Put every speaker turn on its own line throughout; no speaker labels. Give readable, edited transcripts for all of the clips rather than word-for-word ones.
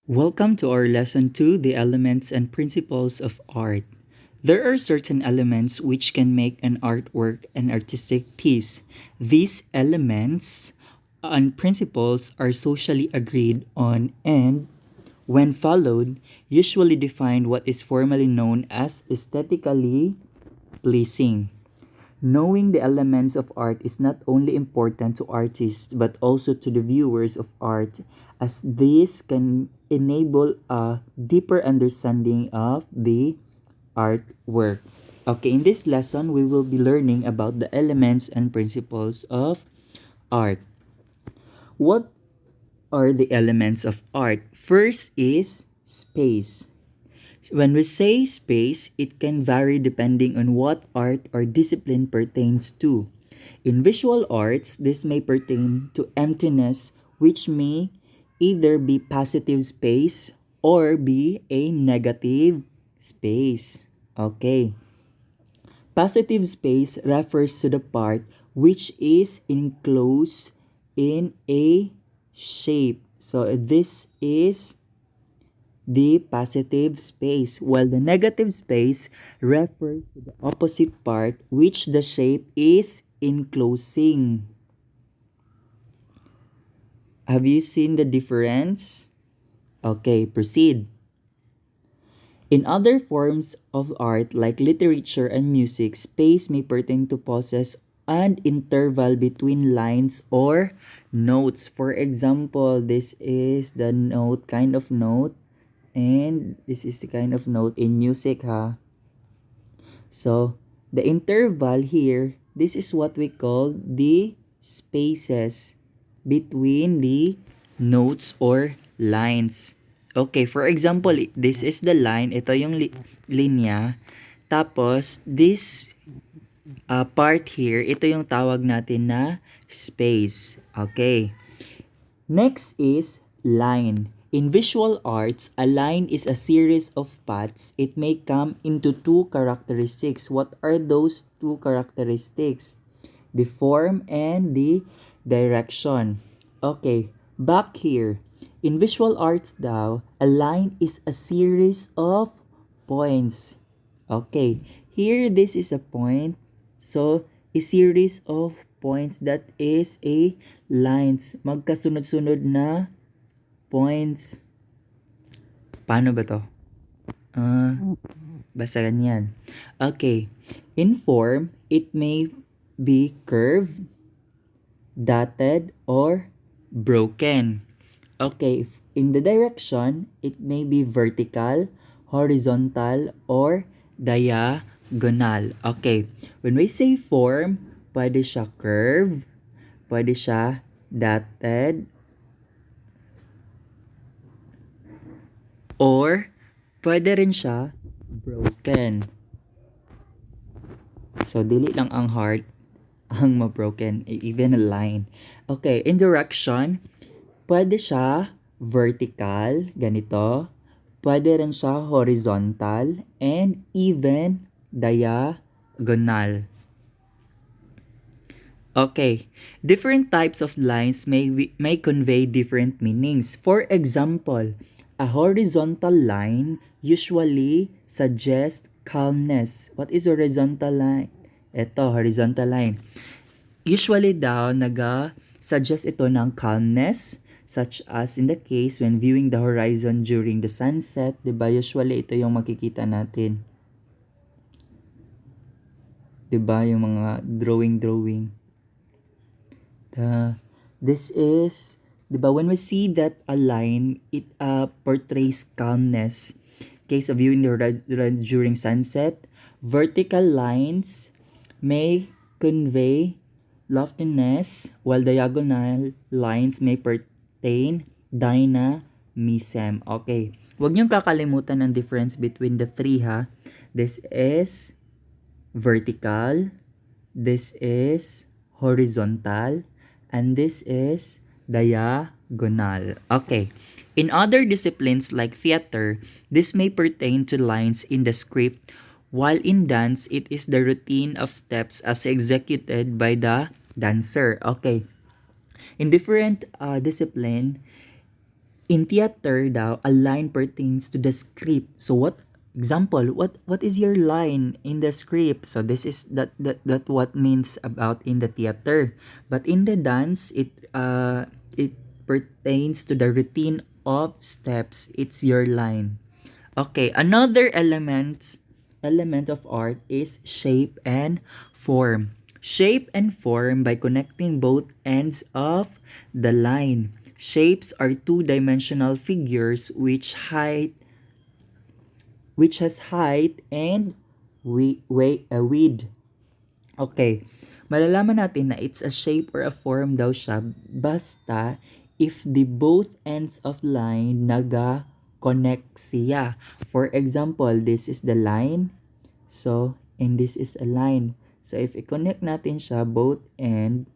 Welcome to our lesson 2, the elements and principles of art. There are certain elements which can make an artwork an artistic piece. These elements and principles are socially agreed on and, when followed, usually define what is formally known as aesthetically pleasing. Knowing the elements of art is not only important to artists but also to the viewers of art, as this can enable a deeper understanding of the artwork. Okay, in this lesson, we will be learning about the elements and principles of art. What are the elements of art? First is space. When we say space, it can vary depending on what art or discipline pertains to. In visual arts, this may pertain to emptiness, which may either be positive space or be a negative space. Okay. Positive space refers to the part which is enclosed in a shape. So this is the positive space, while the negative space refers to the opposite part which the shape is enclosing. Have you seen the difference? Okay, proceed. In other forms of art like literature and music, space may pertain to pauses and interval between lines or notes. For example, this is the note, kind of note, and this is the kind of note in music, ha. So, the interval here, this is what we call the spaces between the notes or lines. Okay, for example, this is the line, ito yung linya. Tapos, this part here, ito yung tawag natin na space. Okay. Next is line. In visual arts, a line is a series of paths. It may come into two characteristics. What are those two characteristics? The form and the direction. Okay, back here. In visual arts daw, a line is a series of points. Okay, here this is a point. So, a series of points, that is a lines. Magkasunod-sunod na points. Paano ba to? Basta ganyan. Okay. In form, it may be curved, dotted, or broken. Okay. In the direction, it may be vertical, horizontal, or diagonal. Okay. When we say form, pwede siya curve, pwede siya dotted, or pwede rin siya broken. So, dili lang ang heart ang ma-broken, even a line. Okay, in direction, pwede siya vertical, ganito. Pwede rin siya horizontal, and even diagonal. Okay, different types of lines may convey different meanings. For example, a horizontal line usually suggests calmness. What is horizontal line? Ito, horizontal line. Usually daw, suggest ito ng calmness, such as in the case when viewing the horizon during the sunset, diba? Usually, ito yung makikita natin. Diba? Yung mga drawing. This is, diba, when we see that a line, it portrays calmness. Case of viewing the horizon during sunset, vertical lines may convey loftiness, while diagonal lines may pertain dynamism. Okay. Huwag niyong kakalimutan ang difference between the three, ha. This is vertical, this is horizontal, and this is diagonal. Okay. In other disciplines like theater, this may pertain to lines in the script, while in dance, it is the routine of steps as executed by the dancer. Okay. In different discipline, In theater daw, a line pertains to the script. So what example, what is your line in the script? So this is that what means about in the theater. But in the dance, it pertains to the routine of steps. It's your line. Okay, another element of art is shape and form. Shape and form by connecting both ends of the line. Shapes are two-dimensional figures which has height and width. Okay. Malalaman natin na it's a shape or a form daw siya basta if the both ends of line naga-connect siya. For example, this is the line. So, and this is a line. So, if i-connect natin siya both end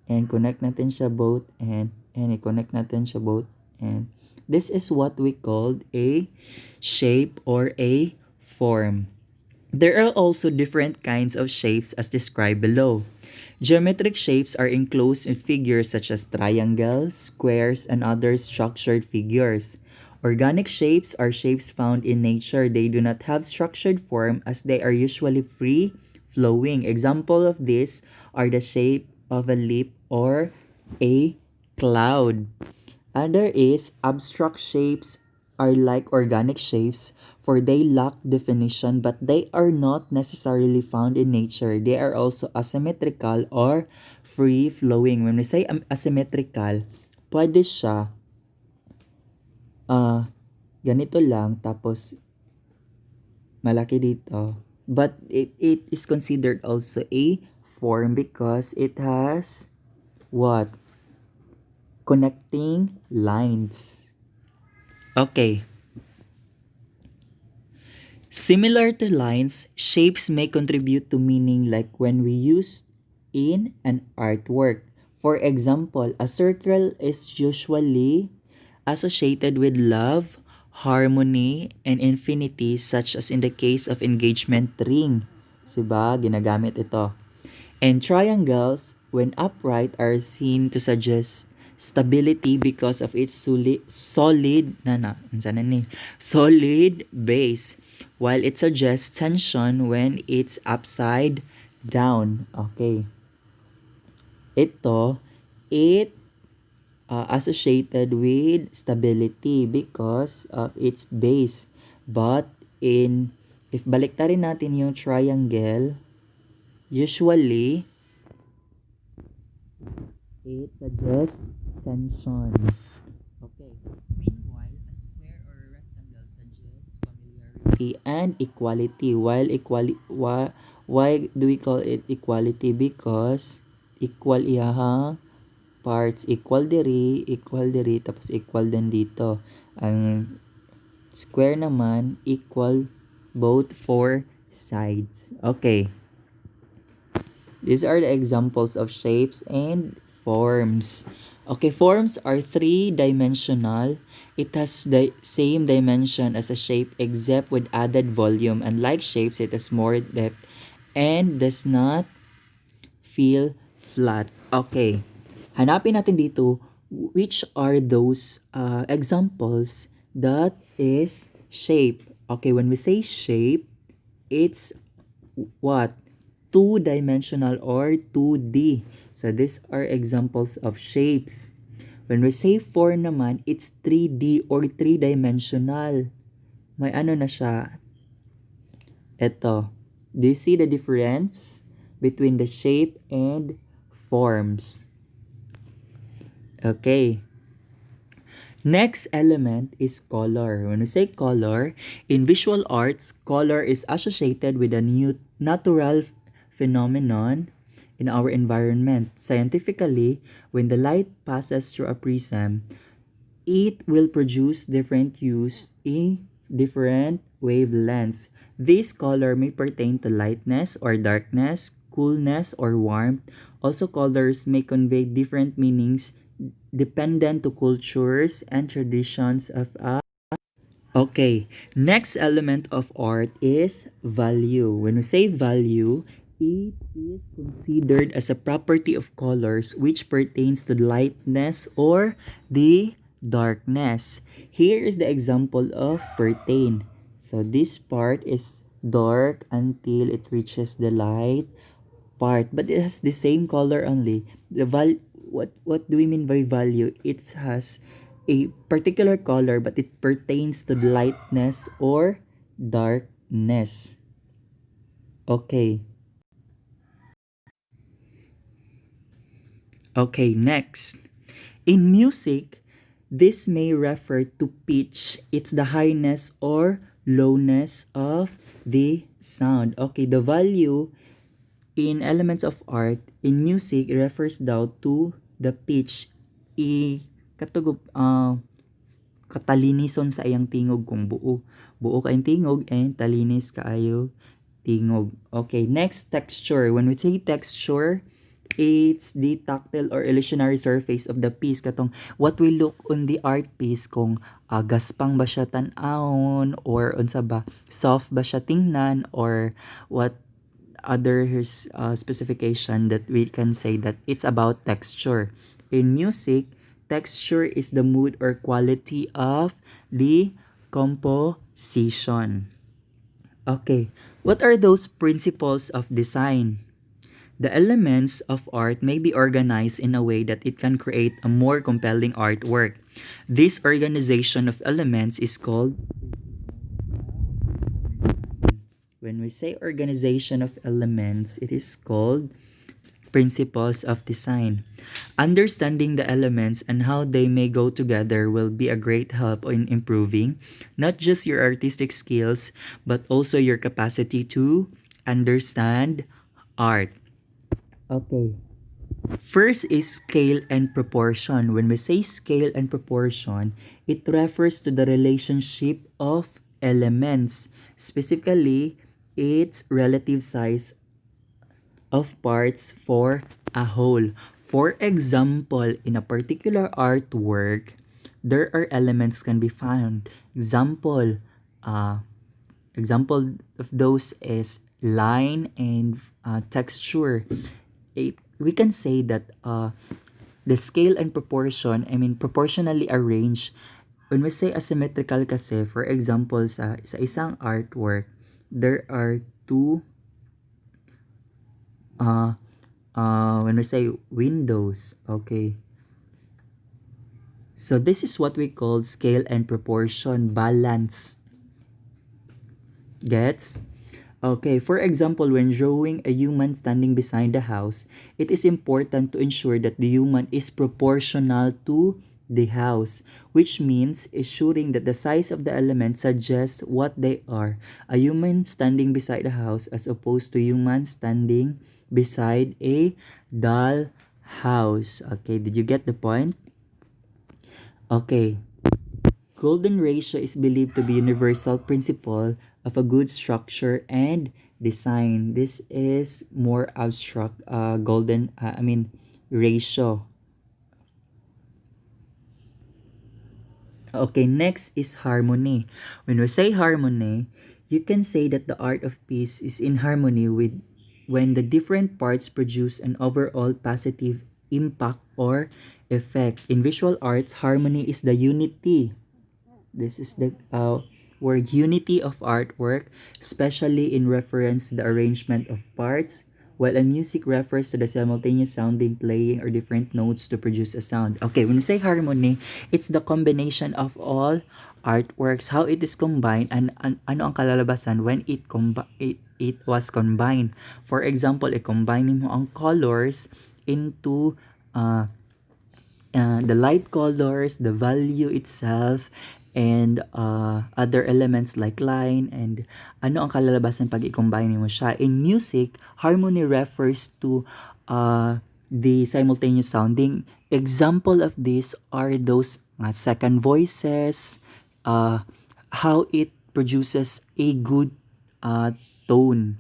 and connect natin siya both and i-connect natin siya both end. This is what we called a shape or a form. There are also different kinds of shapes as described below. Geometric shapes are enclosed in figures such as triangles, squares, and other structured figures. Organic shapes are shapes found in nature. They do not have structured form as they are usually free flowing. Example of this are the shape of a leaf or a cloud. Other is abstract shapes are like organic shapes for they lack definition but they are not necessarily found in nature. They are also asymmetrical or free flowing. When we say asymmetrical, pwede siya ganito lang tapos malaki dito. But it is considered also a form because it has what? Connecting lines. Okay. Similar to lines, shapes may contribute to meaning like when we use in an artwork. For example, a circle is usually associated with love, harmony, and infinity such as in the case of engagement ring. Diba? Ginagamit ito. And triangles, when upright, are seen to suggest stability because of its solid base, while it suggests tension when it's upside down. Okay. It associated with stability because of its base. But if baliktarin natin yung triangle, usually it suggests tension. Okay. Meanwhile, a square or a rectangle suggests familiarity and equality. Why do we call it equality? Because equal iyahang parts, equal diri, tapos equal din dito. Ang square naman equal both four sides. Okay. These are the examples of shapes and forms. Okay, forms are three-dimensional. It has the same dimension as a shape except with added volume. Unlike shapes, it has more depth and does not feel flat. Okay, hanapin natin dito which are those examples that is shape. Okay, when we say shape, it's what? Two-dimensional or 2D. So these are examples of shapes. When we say form naman, it's 3D or three-dimensional. May ano na siya. Ito. Do you see the difference between the shape and forms? Okay. Next element is color. When we say color, in visual arts, color is associated with a new natural phenomenon in our environment. Scientifically, when the light passes through a prism, it will produce different hues in different wavelengths. This color may pertain to lightness or darkness, coolness or warmth. Also, colors may convey different meanings dependent to cultures and traditions of a. Okay, next element of art is value. When we say value, it is considered as a property of colors which pertains to lightness or the darkness. Here is the example of pertain. So this part is dark until it reaches the light part, but it has the same color only. What do we mean by value? It has a particular color, but it pertains to the lightness or darkness. Okay. Okay, next. In music, this may refer to pitch. It's the highness or lowness of the sound. Okay, the value in elements of art in music refers daw to the pitch. Katugub katalinison sa iyang tingog kung buo. Buo kayong tingog and talinis kaayo tingog. Okay, next, texture. When we say texture, it's the tactile or illusionary surface of the piece. Katong what we look on the art piece kung gaspang ba siya tan-awon or unsa ba, soft ba siya tingnan or what other specification that we can say that it's about texture. In music, texture is the mood or quality of the composition. Okay, what are those principles of design? The elements of art may be organized in a way that it can create a more compelling artwork. This organization of elements is called, when we say organization of elements, it is called principles of design. Understanding the elements and how they may go together will be a great help in improving not just your artistic skills but also your capacity to understand art. Okay. First is scale and proportion. When we say scale and proportion, it refers to the relationship of elements, specifically its relative size of parts for a whole. For example, in a particular artwork, there are elements can be found. Uh, example of those is line and texture. We can say that the scale and proportion, I mean proportionally arranged. When we say asymmetrical kasi, for example, sa isang artwork, there are two when we say windows, okay. So this is what we call scale and proportion balance. Gets? Okay, for example, when drawing a human standing beside the house, it is important to ensure that the human is proportional to the house, which means ensuring that the size of the elements suggests what they are. A human standing beside a house as opposed to human standing beside a doll house. Okay, did you get the point? Okay. Golden ratio is believed to be universal principle of a good structure and design. This is more abstract. Ratio. Okay, next is harmony. When we say harmony, you can say that the art of peace is in harmony with when the different parts produce an overall positive impact or effect. In visual arts, harmony is the unity. This is the word unity of artwork, especially in reference to the arrangement of parts, while a music refers to the simultaneous sounding, playing, or different notes to produce a sound. Okay, when we say harmony, it's the combination of all artworks, how it is combined, and ano ang kalalabasan when it was combined. For example, i-combine mo ang colors into the light colors, the value itself, and other elements like line and ano ang kalalabasan pag i-combine mo siya. In music, harmony refers to the simultaneous sounding. Example of this are those second voices, how it produces a good tone.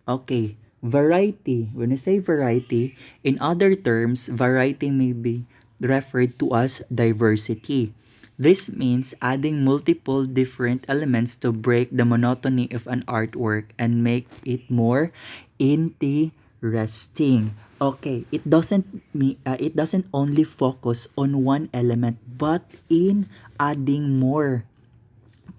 Okay, variety. When I say variety, in other terms, variety may be referred to as diversity. This means adding multiple different elements to break the monotony of an artwork and make it more interesting. Okay, it doesn't only focus on one element but in adding more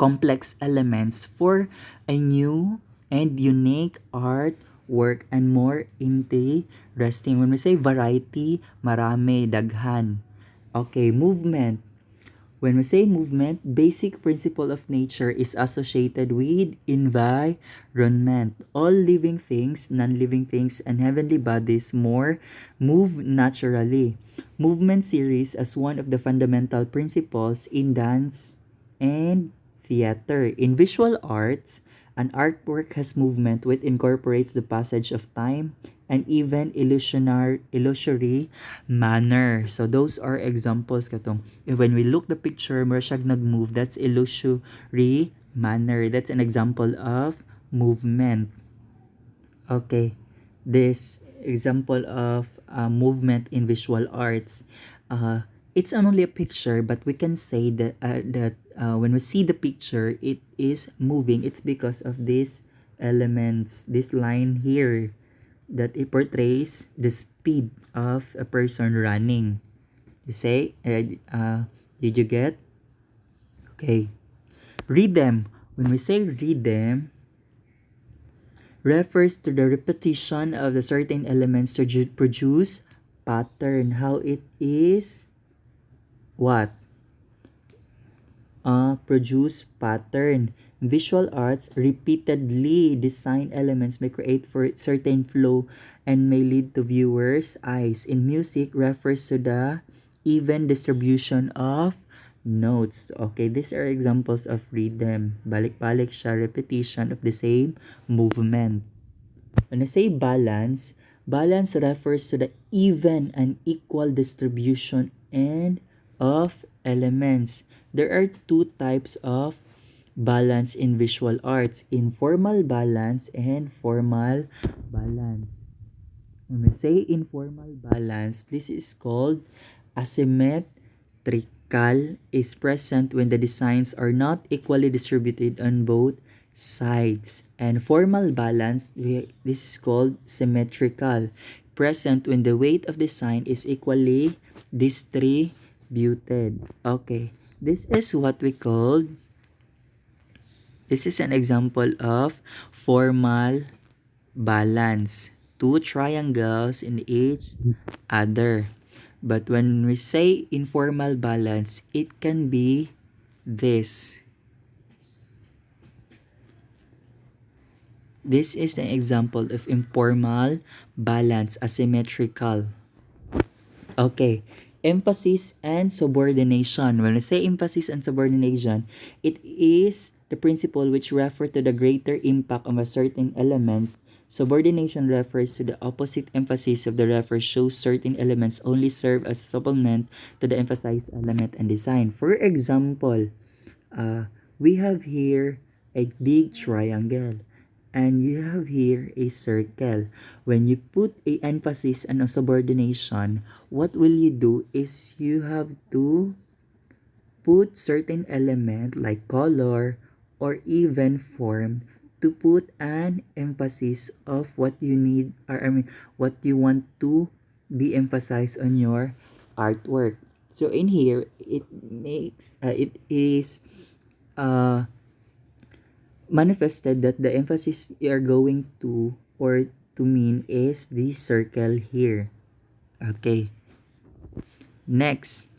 complex elements for a new and unique art work and more interesting. When we say variety, marami, daghan. Okay, movement. When we say movement, basic principle of nature is associated with environment. All living things, non-living things, and heavenly bodies more move naturally. Movement series as one of the fundamental principles in dance and theater. In visual arts, an artwork has movement which incorporates the passage of time and even illusory manner. So those are examples katong when we look the picture, mura siyag nag-move, that's illusory manner. That's an example of movement. Okay, this example of movement in visual arts. It's not only a picture, but we can say that when we see the picture, it is moving. It's because of these elements, this line here, that it portrays the speed of a person running. You say, did you get? Okay. Rhythm. When we say rhythm, refers to the repetition of the certain elements to produce pattern. How it is what? Produce pattern. Visual arts repeatedly design elements may create for certain flow and may lead to viewers' eyes. In music, refers to the even distribution of notes. Okay, these are examples of rhythm. Balik-balik siya, repetition of the same movement. When I say balance, balance refers to the even and equal distribution and of elements. There are two types of balance in visual arts: informal balance and formal balance. When we say informal balance, this is called asymmetrical, is present when the designs are not equally distributed on both sides. And formal balance, this is called symmetrical, present when the weight of design is equally distributed. Okay, this is an example of formal balance. Two triangles in each other. But when we say informal balance, it can be this. This is an example of informal balance, asymmetrical. Okay, emphasis and subordination. When we say emphasis and subordination, it is the principle which refer to the greater impact of a certain element. Subordination refers to the opposite emphasis of the refer, shows certain elements only serve as a supplement to the emphasized element and design. For example, we have here a big triangle and you have here a circle. When you put a emphasis on a subordination, what will you do is you have to put certain element like color or even form to put an emphasis of what you need, or what you want to be emphasized on your artwork. So in here it is manifested that the emphasis you are going to or to mean is the circle here. Okay, next.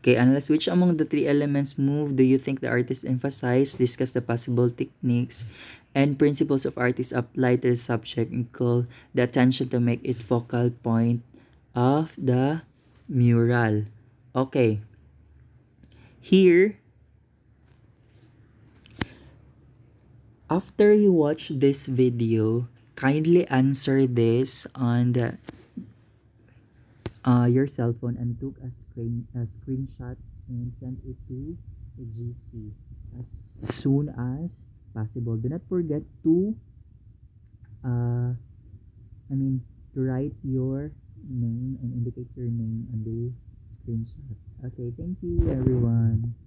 Okay, analyze which among the three elements move do you think the artist emphasized. Discuss the possible techniques and principles of artists applied to the subject and call the attention to make it focal point of the mural. Okay, here, after you watch this video, kindly answer this on the your cell phone and took a screenshot and send it to the GC as soon as possible. Do not forget to uh, to write your name and indicate your name on the screenshot. Okay, thank you everyone.